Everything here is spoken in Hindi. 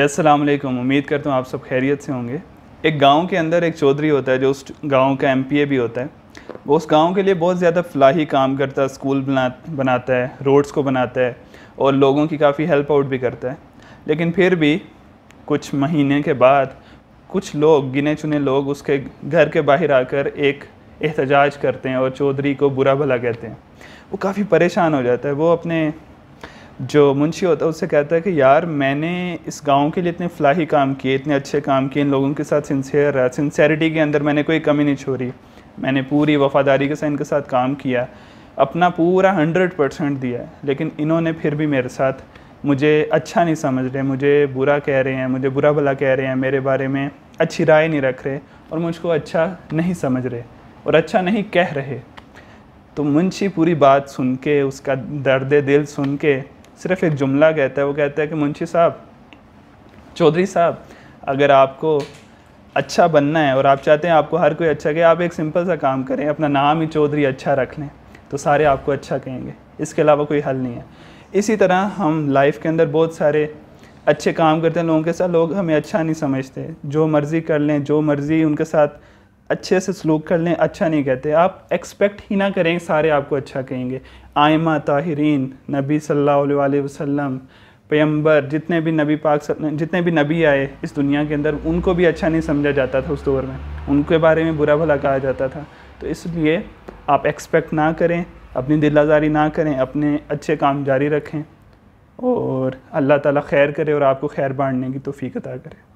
अस्सलाम वालेकुम। उम्मीद करता हूँ आप सब खैरियत से होंगे। एक गांव के अंदर एक चौधरी होता है जो उस गांव का एमपीए भी होता है। वो उस गांव के लिए बहुत ज़्यादा फलाही काम करता है, स्कूल बनाता है, रोड्स को बनाता है और लोगों की काफ़ी हेल्प आउट भी करता है। लेकिन फिर भी कुछ महीने के बाद कुछ लोग, गिने चुने लोग, उसके घर के बाहर आकर एक एहतजाज करते हैं और चौधरी को बुरा भला कहते हैं। वो काफ़ी परेशान हो जाता है। वो अपने जो मुंशी होता है उससे कहता है कि यार, मैंने इस गांव के लिए इतने फलाही काम किए, इतने अच्छे काम किए, इन लोगों के साथ सिंसियर रहा, सिंसेरिटी के अंदर मैंने कोई कमी नहीं छोड़ी, मैंने पूरी वफ़ादारी के साथ इनके साथ काम किया, अपना पूरा 100% दिया है, लेकिन इन्होंने फिर भी मेरे साथ मुझे अच्छा नहीं समझ रहे, मुझे बुरा कह रहे हैं, मुझे बुरा भला कह रहे हैं, मेरे बारे में अच्छी राय नहीं रख रहे और मुझको अच्छा नहीं समझ रहे और अच्छा नहीं कह रहे। तो मुंशी पूरी बात सुन के, उसका दर्द दिल सुन के सिर्फ़ एक जुमला कहता है। वो कहता है कि मुंशी साहब, चौधरी साहब, अगर आपको अच्छा बनना है और आप चाहते हैं आपको हर कोई अच्छा कहे, आप एक सिंपल सा काम करें, अपना नाम ही चौधरी अच्छा रख लें, तो सारे आपको अच्छा कहेंगे। इसके अलावा कोई हल नहीं है। इसी तरह हम लाइफ के अंदर बहुत सारे अच्छे काम करते हैं लोगों के साथ, लोग हमें अच्छा नहीं समझते, जो मर्ज़ी कर लें, जो मर्ज़ी उनके साथ अच्छे से सलूक कर लें, अच्छा नहीं कहते। आप एक्सपेक्ट ही ना करें सारे आपको अच्छा कहेंगे। आइमा ताहिरीन, नबी सल्लल्लाहु अलैहि वसल्लम, पैगंबर, जितने भी नबी पाक, जितने भी नबी आए इस दुनिया के अंदर, उनको भी अच्छा नहीं समझा जाता था उस दौर में, उनके बारे में बुरा भला कहा जाता था। तो इसलिए आप एक्सपेक्ट ना करें, अपनी दिल आज़ारी ना करें, अपने अच्छे काम जारी रखें और अल्लाह ताला खैर करे और आपको खैर बांटने की तौफीक अता करे।